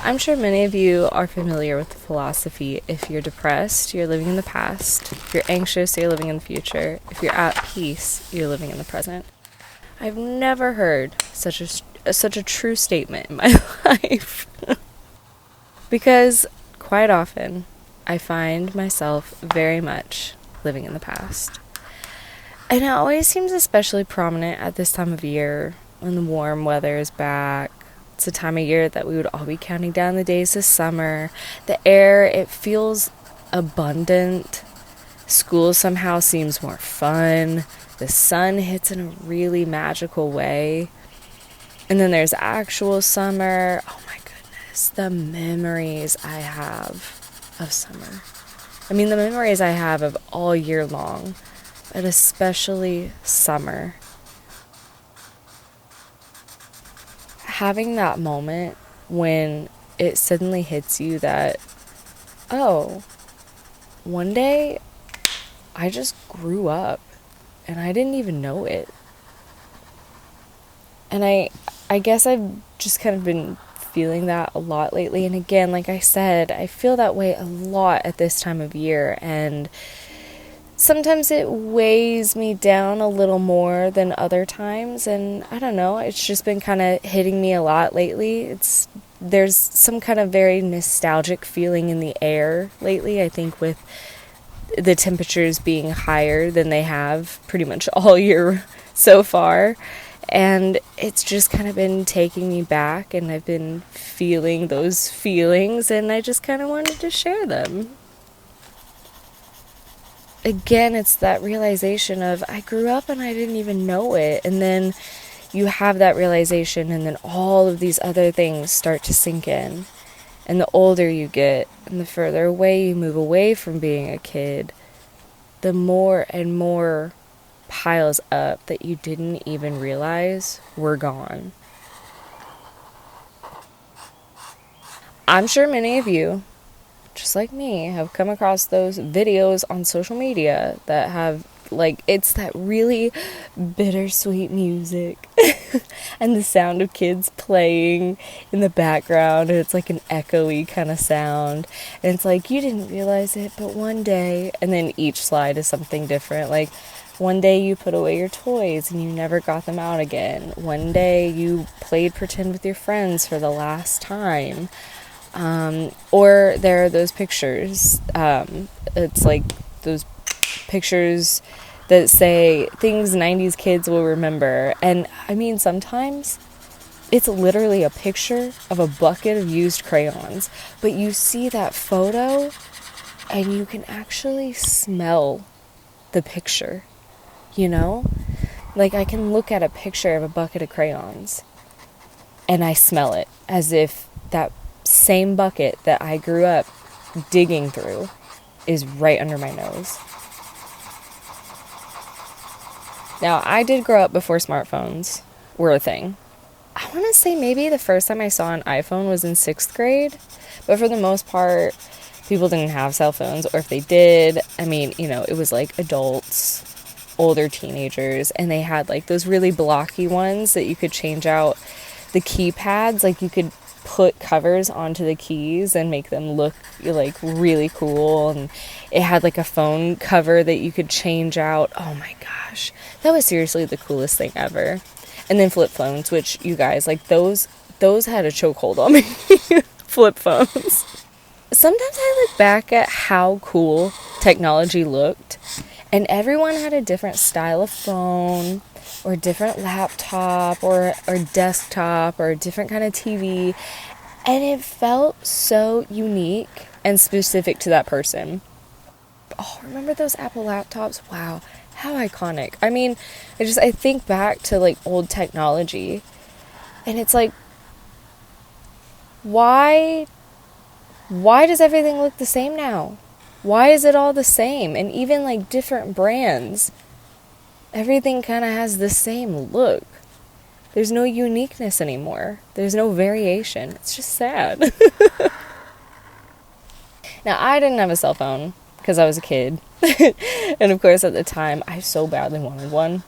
I'm sure many of you are familiar with the philosophy: if you're depressed, you're living in the past. If you're anxious, you're living in the future. If you're at peace, you're living in the present. I've never heard such a true statement in my life. Because quite often, I find myself very much living in the past. And it always seems especially prominent at this time of year when the warm weather is back. It's a time of year that we would all be counting down the days to summer. The air, it feels abundant. School somehow seems more fun. The sun hits in a really magical way. And then there's actual summer. Oh my goodness, the memories I have of summer. I mean, the memories I have of all year long, but especially summer. Having that moment when it suddenly hits you that, oh, one day I just grew up and I didn't even know it. And I guess I've just kind of been feeling that a lot lately. And again, like I said, I feel that way a lot at this time of year. And sometimes it weighs me down a little more than other times. And I don't know, it's just been kind of hitting me a lot lately. There's some kind of very nostalgic feeling in the air lately, I think, with the temperatures being higher than they have pretty much all year so far. And it's just kind of been taking me back, and I've been feeling those feelings, and I just kind of wanted to share them. Again, it's that realization of I grew up and I didn't even know it. And then you have that realization, and then all of these other things start to sink in. And the older you get and the further away you move away from being a kid, the more and more piles up that you didn't even realize were gone. I'm sure many of you, just like me, have come across those videos on social media that have, it's that really bittersweet music and the sound of kids playing in the background, and it's like an echoey kind of sound, and it's like you didn't realize it, but one day, and then each slide is something different. Like, one day you put away your toys and you never got them out again. One day you played pretend with your friends for the last time. Or there are those pictures. It's like those pictures that say things 90s kids will remember. And I mean, sometimes it's literally a picture of a bucket of used crayons. But you see that photo and you can actually smell the picture. You know? Like, I can look at a picture of a bucket of crayons and I smell it as if that same bucket that I grew up digging through is right under my nose. Now, I did grow up before smartphones were a thing. I want to say maybe the first time I saw an iPhone was in 6th grade, but for the most part, people didn't have cell phones, or if they did, I mean, it was like adults, older teenagers, and they had like those really blocky ones that you could change out the keypads. Like, you could put covers onto the keys and make them look like really cool, and it had like a phone cover that you could change out. Oh my gosh, that was seriously the coolest thing ever. And then flip phones, which, you guys, like, those had a chokehold on me. Flip phones. Sometimes I look back at how cool technology looked, and everyone had a different style of phone, or different laptop, or desktop, or a different kind of TV, and it felt so unique and specific to that person. Oh, remember those Apple laptops? Wow, how iconic. I mean, I think back to, like, old technology, and it's like, why does everything look the same now? Why is it all the same? And even, like, different brands, everything kind of has the same look. There's no uniqueness anymore. There's no variation. It's just sad. Now, I didn't have a cell phone because I was a kid. And of course, at the time, I so badly wanted one.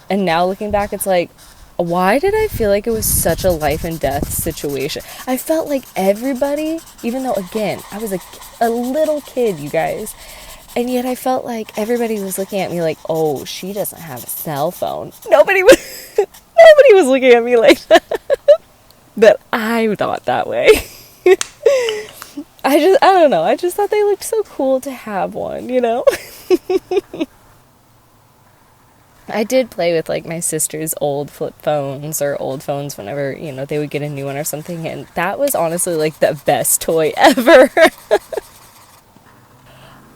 And now looking back, it's like, Why did I feel like it was such a life and death situation? I felt like everybody, even though, again, I was a little kid, you guys, and yet I felt like everybody was looking at me like, oh, she doesn't have a cell phone. Nobody was looking at me like that. But I thought that way. I don't know. I just thought they looked so cool to have one, you know? I did play with like my sister's old flip phones or old phones whenever, you know, they would get a new one or something, and that was honestly like the best toy ever.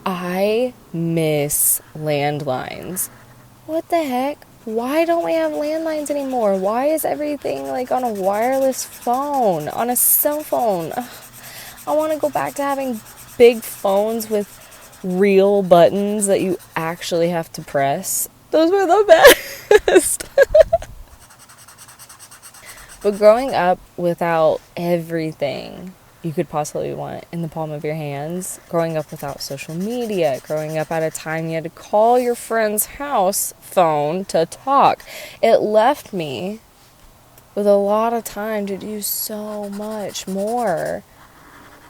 I miss landlines. What the heck? Why don't we have landlines anymore? Why is everything like on a wireless phone, on a cell phone? Ugh, I want to go back to having big phones with real buttons that you actually have to press. Those were the best. But growing up without everything you could possibly want in the palm of your hands, growing up without social media, growing up at a time you had to call your friend's house phone to talk, it left me with a lot of time to do so much more.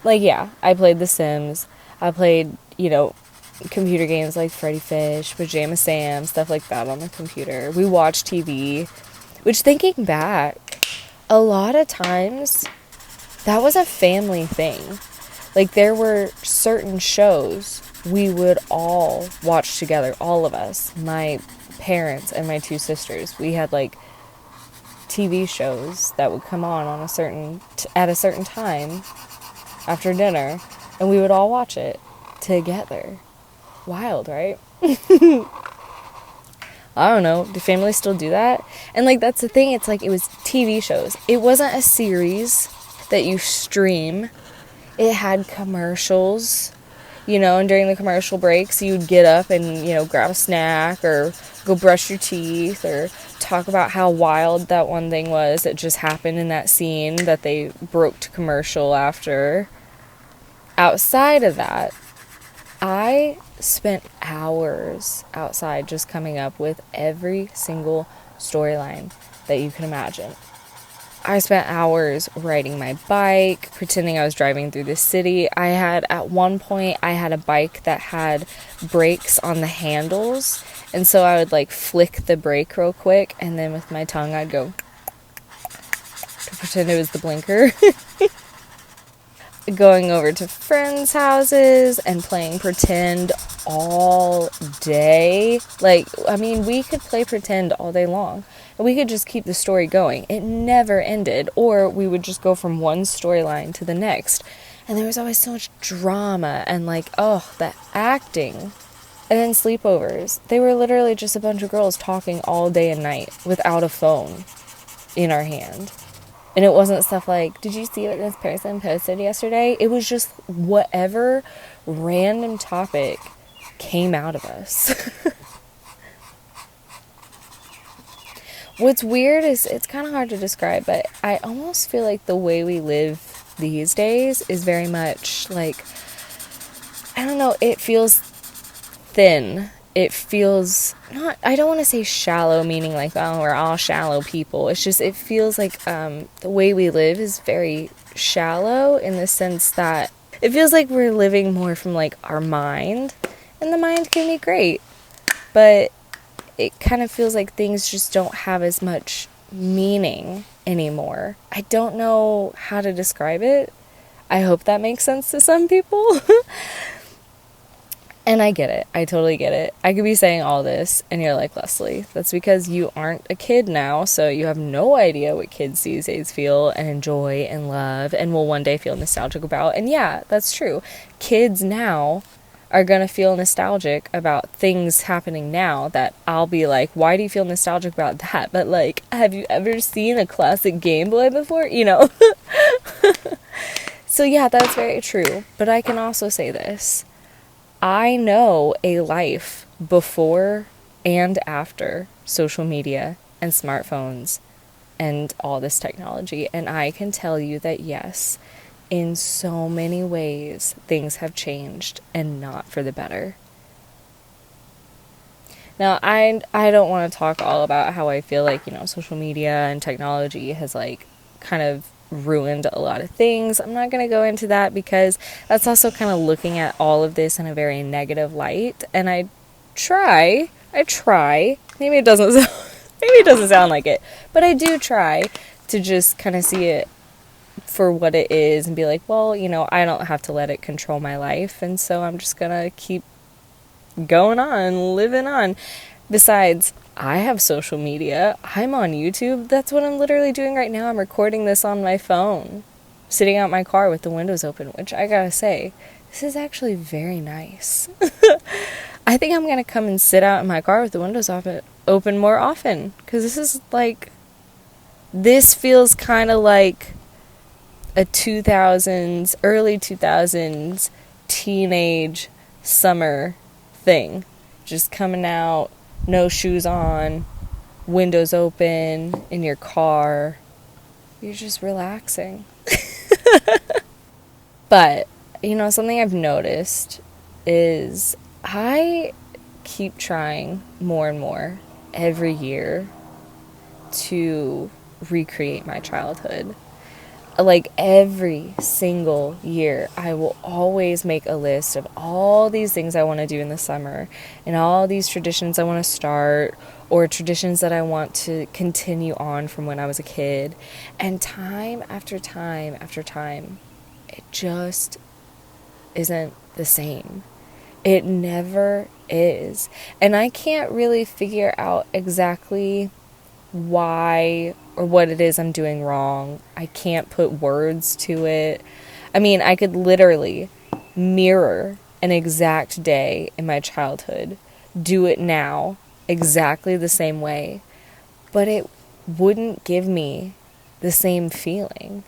Like, yeah, I played The Sims. I played, you know, computer games like Freddy Fish, Pajama Sam, stuff like that on the computer. We watched TV, which, thinking back, a lot of times that was a family thing. Like, there were certain shows we would all watch together, all of us, my parents and my two sisters. We had like TV shows that would come on at a certain time after dinner, and we would all watch it together. Wild, right? I don't know. Do families still do that? And like, that's the thing. It's like, it was TV shows. It wasn't a series that you stream. It had commercials, you know, and during the commercial breaks, you'd get up and, you know, grab a snack or go brush your teeth or talk about how wild that one thing was that just happened in that scene that they broke to commercial after. Outside of that, I spent hours outside just coming up with every single storyline that you can imagine. I spent hours riding my bike, pretending I was driving through the city. At one point, I had a bike that had brakes on the handles, and so I would like flick the brake real quick, and then with my tongue I'd go to pretend it was the blinker. Going over to friends' houses and playing pretend all day. Like, I mean, we could play pretend all day long. And we could just keep the story going. It never ended. Or we would just go from one storyline to the next. And there was always so much drama and like, oh, the acting. And then sleepovers. They were literally just a bunch of girls talking all day and night without a phone in our hand. And it wasn't stuff like, did you see what this person posted yesterday? It was just whatever random topic came out of us. What's weird is, it's kind of hard to describe, but I almost feel like the way we live these days is very much like, I don't know, it feels thin. It feels not, I don't want to say shallow, meaning like, oh, we're all shallow people. It's just, it feels like the way we live is very shallow in the sense that it feels like we're living more from like our mind, and the mind can be great, but it kind of feels like things just don't have as much meaning anymore. I don't know how to describe it. I hope that makes sense to some people. And I get it. I totally get it. I could be saying all this and you're like, Leslie, that's because you aren't a kid now, so you have no idea what kids these days feel and enjoy and love and will one day feel nostalgic about. And yeah, that's true. Kids now are going to feel nostalgic about things happening now that I'll be like, why do you feel nostalgic about that? But like, have you ever seen a classic Game Boy before? You know? So yeah, that's very true. But I can also say this. I know a life before and after social media and smartphones and all this technology, and I can tell you that yes, in so many ways, things have changed and not for the better. Now, I don't want to talk all about how I feel like, social media and technology has like kind of ruined a lot of things. I'm not going to go into that because that's also kind of looking at all of this in a very negative light. And I try. Maybe it doesn't maybe it doesn't sound like it, but I do try to just kind of see it for what it is and be like, well, I don't have to let it control my life. And so I'm just going to keep going on, living on. Besides, I have social media. I'm on YouTube. That's what I'm literally doing right now. I'm recording this on my phone, sitting out my car with the windows open, which I gotta say, this is actually very nice. I think I'm gonna come and sit out in my car with the windows open more often, because this feels kind of like a early 2000s teenage summer thing. Just coming out, no shoes on, windows open, in your car. You're just relaxing. But, something I've noticed is I keep trying more and more every year to recreate my childhood. Like every single year, I will always make a list of all these things I want to do in the summer and all these traditions I want to start or traditions that I want to continue on from when I was a kid. And time after time after time, it just isn't the same. It never is. And I can't really figure out exactly why or what it is I'm doing wrong. I can't put words to it. I mean, I could literally mirror an exact day in my childhood, do it now exactly the same way, but it wouldn't give me the same feeling.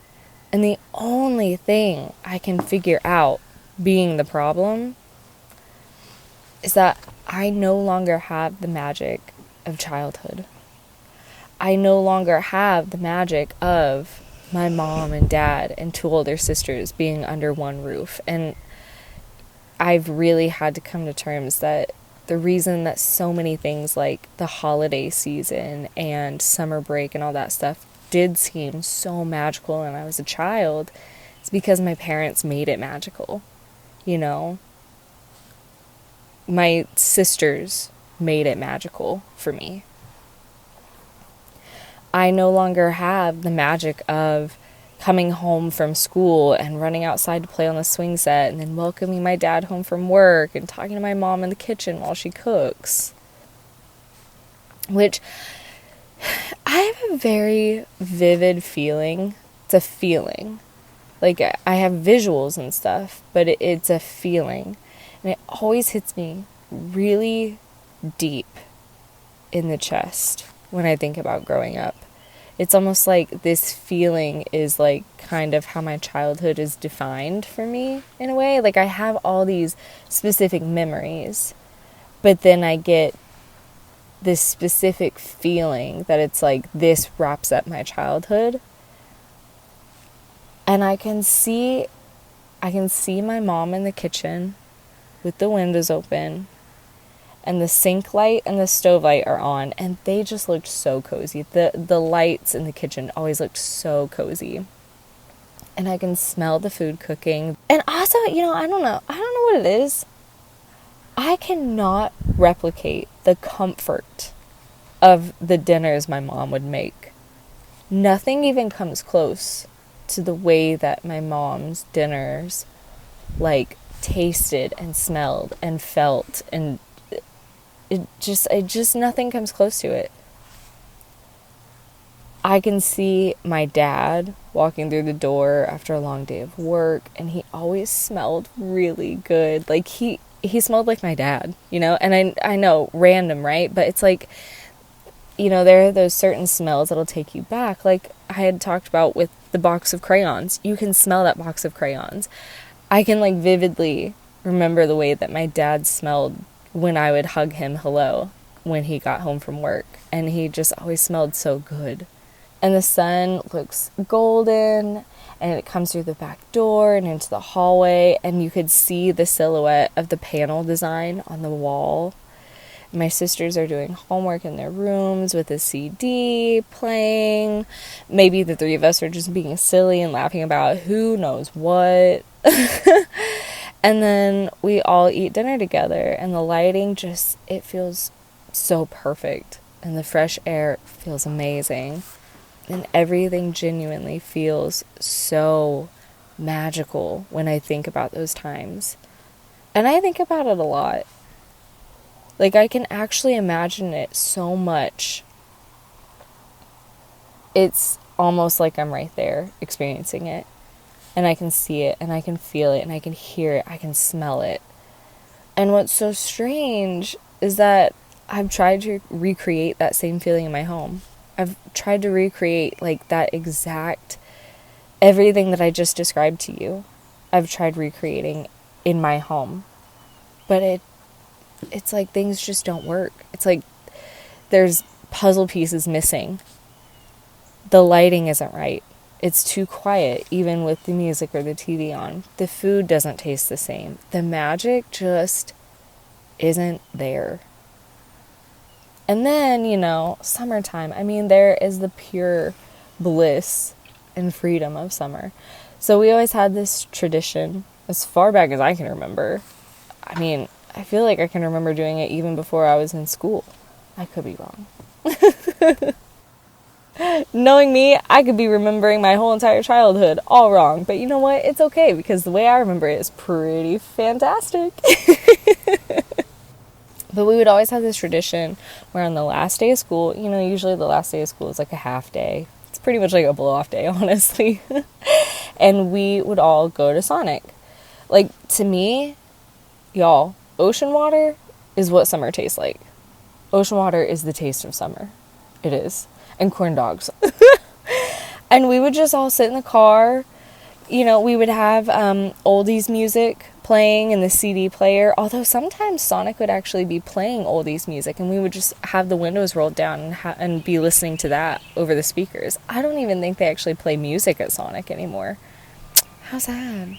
And the only thing I can figure out being the problem is that I no longer have the magic of childhood. I no longer have the magic of my mom and dad and two older sisters being under one roof. And I've really had to come to terms that the reason that so many things like the holiday season and summer break and all that stuff did seem so magical when I was a child is because my parents made it magical. My sisters made it magical for me. I no longer have the magic of coming home from school and running outside to play on the swing set and then welcoming my dad home from work and talking to my mom in the kitchen while she cooks. Which, I have a very vivid feeling. It's a feeling. Like, I have visuals and stuff, but it's a feeling. And it always hits me really deep in the chest when I think about growing up. It's almost like this feeling is like kind of how my childhood is defined for me in a way. Like I have all these specific memories, but then I get this specific feeling that it's like this wraps up my childhood. And I can see my mom in the kitchen with the windows open, and the sink light and the stove light are on, and they just looked so cozy. The lights in the kitchen always looked so cozy. And I can smell the food cooking. And also, I don't know what it is. I cannot replicate the comfort of the dinners my mom would make. Nothing even comes close to the way that my mom's dinners tasted and smelled and felt, and it just nothing comes close to it. I can see my dad walking through the door after a long day of work, and he always smelled really good. Like he smelled like my dad, and I know, random, right? But it's like, there are those certain smells that'll take you back. Like I had talked about with the box of crayons. You can smell that box of crayons. I can vividly remember the way that my dad smelled when I would hug him hello when he got home from work. And he just always smelled so good. And the sun looks golden, and it comes through the back door and into the hallway, and you could see the silhouette of the panel design on the wall. My sisters are doing homework in their rooms with a CD playing. Maybe the three of us are just being silly and laughing about who knows what. And then we all eat dinner together, and the lighting just, it feels so perfect. And the fresh air feels amazing. And everything genuinely feels so magical when I think about those times. And I think about it a lot. Like, I can actually imagine it so much. It's almost like I'm right there experiencing it. And I can see it, and I can feel it, and I can hear it, I can smell it. And what's so strange is that I've tried to recreate that same feeling in my home. I've tried to recreate, like, that exact, everything that I just described to you. I've tried recreating in my home. But it's like things just don't work. It's like there's puzzle pieces missing. The lighting isn't right. It's too quiet, even with the music or the TV on. The food doesn't taste the same. The magic just isn't there. And then, you know, summertime. I mean, there is the pure bliss and freedom of summer. So we always had this tradition, as far back as I can remember. I mean, I feel like I can remember doing it even before I was in school. I could be wrong. Knowing me, I could be remembering my whole entire childhood all wrong. But you know what? It's okay, because the way I remember it is pretty fantastic. But we would always have this tradition where on the last day of school, you know, usually the last day of school is like a half day. It's pretty much like a blow-off day, honestly. And we would all go to Sonic. Like, to me, y'all, ocean water is what summer tastes like. Ocean water is the taste of summer. It is. And corn dogs. And we would just all sit in the car. You know, we would have oldies music playing in the CD player. Although sometimes Sonic would actually be playing oldies music, and we would just have the windows rolled down and be listening to that over the speakers. I don't even think they actually play music at Sonic anymore. How sad.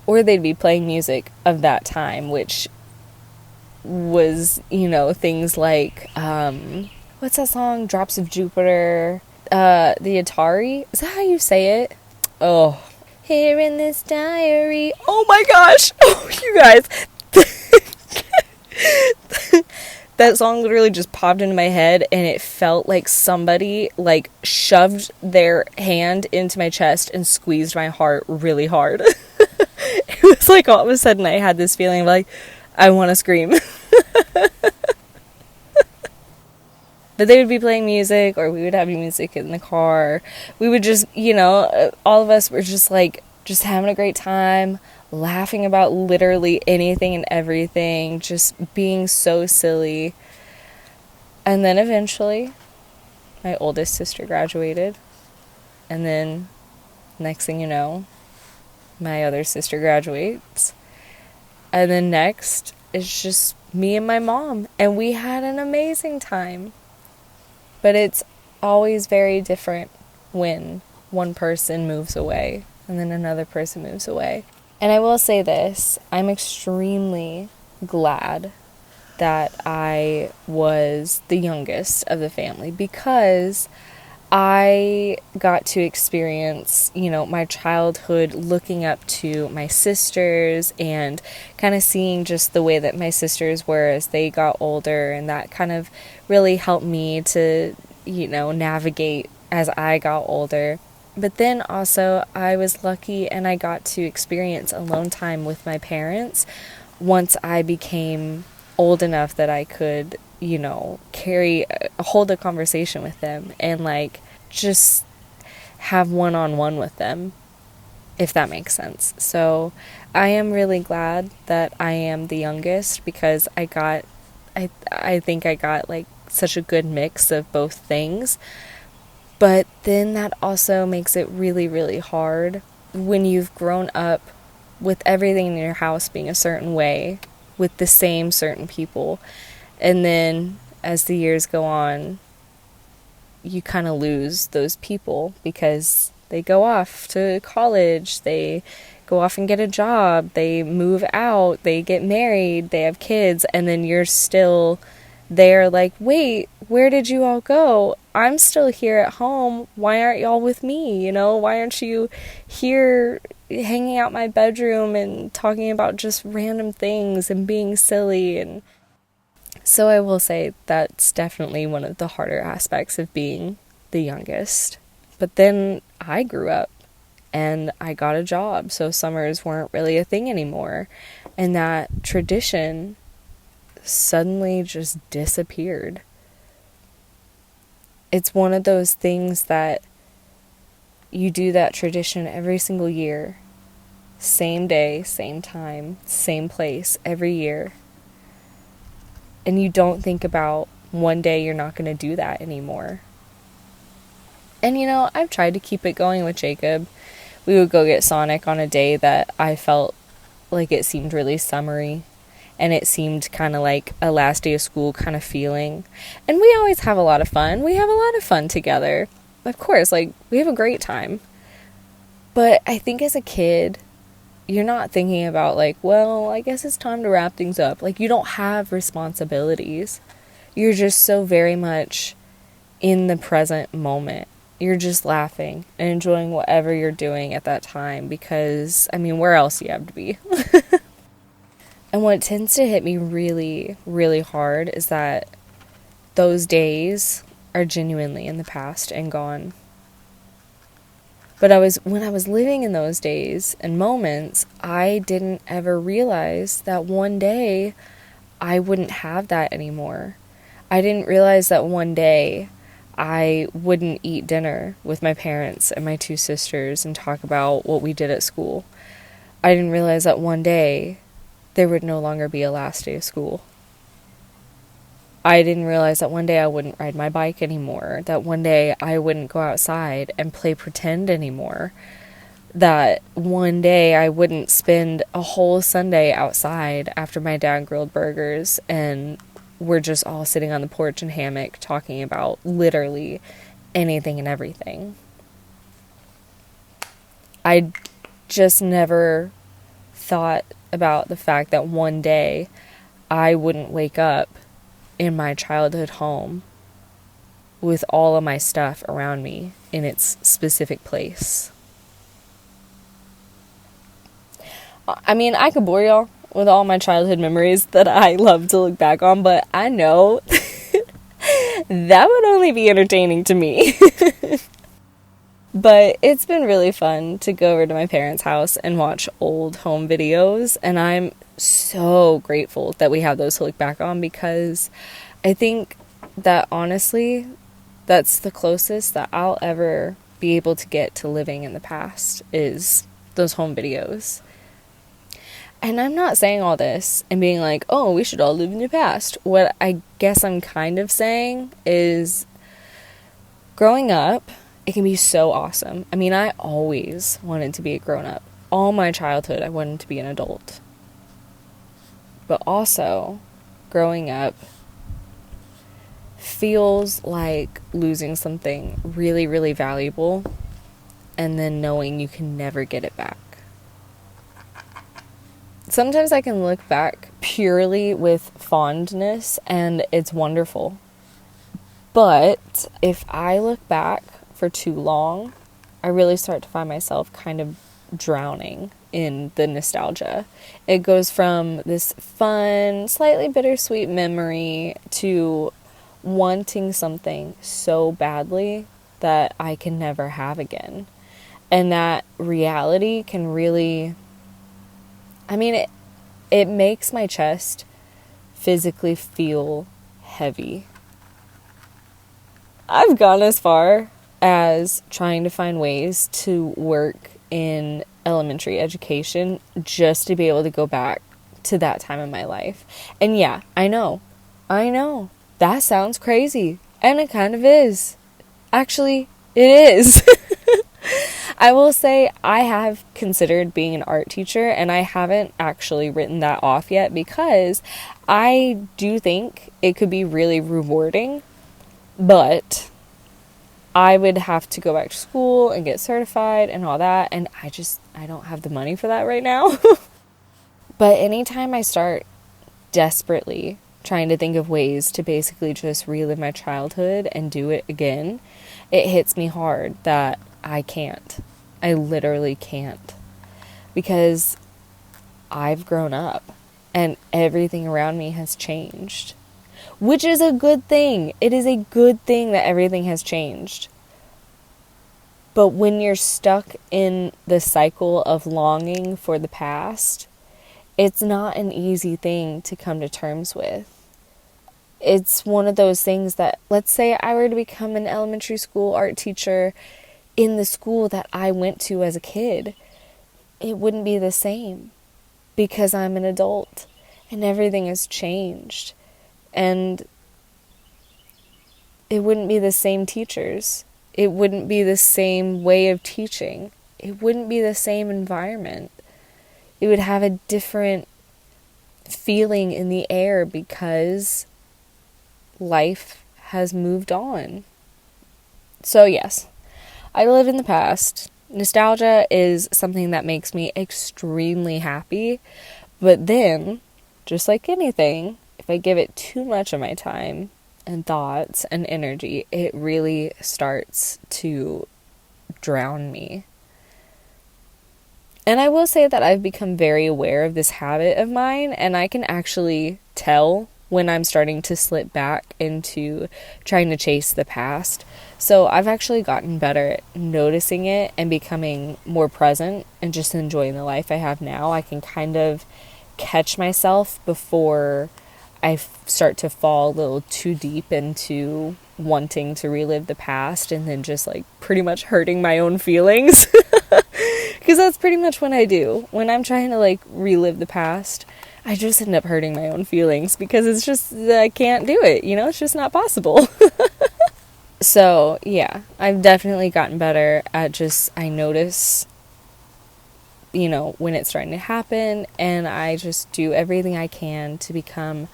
Or they'd be playing music of that time, which was, you know, things like, what's that song? Drops of Jupiter. The Atari. Is that how you say it? Oh. Here in this diary. Oh my gosh. Oh, you guys. That song literally just popped into my head, and it felt like somebody, like, shoved their hand into my chest and squeezed my heart really hard. It was like all of a sudden I had this feeling of like, I want to scream. But they would be playing music, or we would have music in the car. We would just, you know, all of us were just like, just having a great time, laughing about literally anything and everything, just being so silly. And then eventually, my oldest sister graduated. And then, next thing you know, my other sister graduates. And then next, it's just me and my mom. And we had an amazing time. But it's always very different when one person moves away and then another person moves away. And I will say this, I'm extremely glad that I was the youngest of the family, because I got to experience, you know, my childhood looking up to my sisters and kind of seeing just the way that my sisters were as they got older, and that kind of really helped me to, you know, navigate as I got older. But then also I was lucky and I got to experience alone time with my parents once I became old enough that I could, you know, hold a conversation with them and like just have one-on-one with them, if that makes sense. So I am really glad that I am the youngest, because I think I got like such a good mix of both things. But then that also makes it really, really hard when you've grown up with everything in your house being a certain way, with the same certain people. And then as the years go on, you kind of lose those people because they go off to college, they go off and get a job, they move out, they get married, they have kids, and then you're still they're like, wait, where did you all go? I'm still here at home. Why aren't y'all with me? You know, why aren't you here hanging out my bedroom and talking about just random things and being silly? And so I will say that's definitely one of the harder aspects of being the youngest. But then I grew up and I got a job, so summers weren't really a thing anymore. And that tradition suddenly just disappeared. It's one of those things that you do that tradition every single year. Same day, same time, same place every year. And you don't think about one day you're not going to do that anymore. And you know, I've tried to keep it going with Jacob. We would go get Sonic on a day that I felt like it seemed really summery. And it seemed kind of like a last day of school kind of feeling. And we always have a lot of fun. We have a lot of fun together. Of course, like, we have a great time. But I think as a kid, you're not thinking about, like, well, I guess it's time to wrap things up. Like, you don't have responsibilities. You're just so very much in the present moment. You're just laughing and enjoying whatever you're doing at that time because, I mean, where else do you have to be? And what tends to hit me really, really hard is that those days are genuinely in the past and gone. But when I was living in those days and moments, I didn't ever realize that one day I wouldn't have that anymore. I didn't realize that one day I wouldn't eat dinner with my parents and my two sisters and talk about what we did at school. I didn't realize that one day there would no longer be a last day of school. I didn't realize that one day I wouldn't ride my bike anymore, that one day I wouldn't go outside and play pretend anymore, that one day I wouldn't spend a whole Sunday outside after my dad grilled burgers and we're just all sitting on the porch and hammock talking about literally anything and everything. I just never thought about the fact that one day I wouldn't wake up in my childhood home with all of my stuff around me in its specific place. I mean, I could bore y'all with all my childhood memories that I love to look back on, but I know that would only be entertaining to me. But it's been really fun to go over to my parents' house and watch old home videos, and I'm so grateful that we have those to look back on because I think that honestly, that's the closest that I'll ever be able to get to living in the past is those home videos. And I'm not saying all this and being like, oh, we should all live in the past. What I guess I'm kind of saying is growing up, it can be so awesome. I mean, I always wanted to be a grown-up. All my childhood, I wanted to be an adult. But also, growing up feels like losing something really, really valuable and then knowing you can never get it back. Sometimes I can look back purely with fondness and it's wonderful. But if I look back for too long, I really start to find myself kind of drowning in the nostalgia. It goes from this fun, slightly bittersweet memory to wanting something so badly that I can never have again. And that reality can really, I mean, it makes my chest physically feel heavy. I've gone as far as trying to find ways to work in elementary education just to be able to go back to that time in my life. And yeah, I know, that sounds crazy, and it kind of is. Actually, it is. I will say I have considered being an art teacher, and I haven't actually written that off yet because I do think it could be really rewarding, but I would have to go back to school and get certified and all that, and I don't have the money for that right now. But anytime I start desperately trying to think of ways to basically just relive my childhood and do it again, it hits me hard that I can't. I literally can't. Because I've grown up and everything around me has changed. Which is a good thing. It is a good thing that everything has changed. But when you're stuck in the cycle of longing for the past, it's not an easy thing to come to terms with. It's one of those things that, let's say I were to become an elementary school art teacher in the school that I went to as a kid, it wouldn't be the same because I'm an adult and everything has changed. And it wouldn't be the same teachers. It wouldn't be the same way of teaching. It wouldn't be the same environment. It would have a different feeling in the air because life has moved on. So yes, I live in the past. Nostalgia is something that makes me extremely happy. But then, just like anything, if I give it too much of my time and thoughts and energy, it really starts to drown me. And I will say that I've become very aware of this habit of mine, and I can actually tell when I'm starting to slip back into trying to chase the past. So I've actually gotten better at noticing it and becoming more present and just enjoying the life I have now. I can kind of catch myself before I start to fall a little too deep into wanting to relive the past and then just like pretty much hurting my own feelings. Because that's pretty much what I do. When I'm trying to like relive the past, I just end up hurting my own feelings because it's just, I can't do it, you know, it's just not possible. So yeah, I've definitely gotten better at just, I notice, you know, when it's starting to happen, and I just do everything I can to become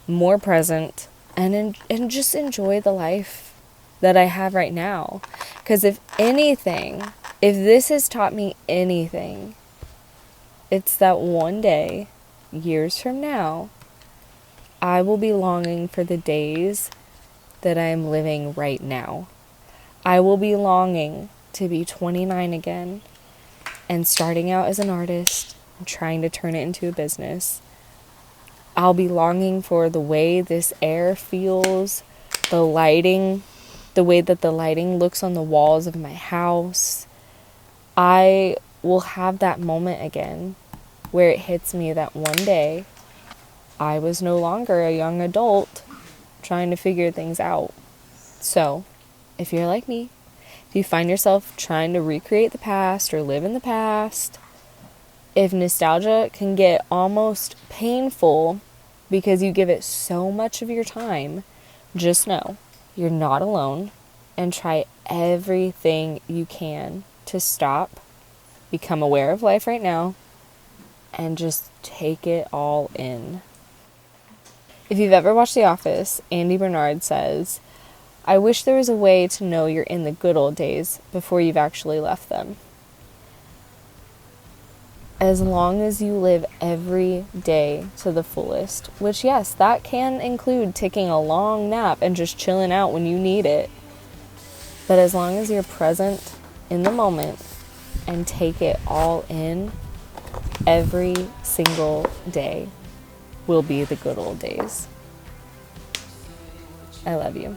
more present and just enjoy the life that I have right now. Because if anything, if this has taught me anything, it's that one day, years from now, I will be longing for the days that I am living right now. I will be longing to be 29 again and starting out as an artist and trying to turn it into a business. I'll be longing for the way this air feels, the lighting, the way that the lighting looks on the walls of my house. I will have that moment again where it hits me that one day I was no longer a young adult trying to figure things out. So, if you're like me, if you find yourself trying to recreate the past or live in the past, if nostalgia can get almost painful because you give it so much of your time, just know you're not alone, and try everything you can to stop, become aware of life right now, and just take it all in. If you've ever watched The Office, Andy Bernard says, "I wish there was a way to know you're in the good old days before you've actually left them." As long as you live every day to the fullest, which yes, that can include taking a long nap and just chilling out when you need it. But as long as you're present in the moment and take it all in, every single day will be the good old days. I love you.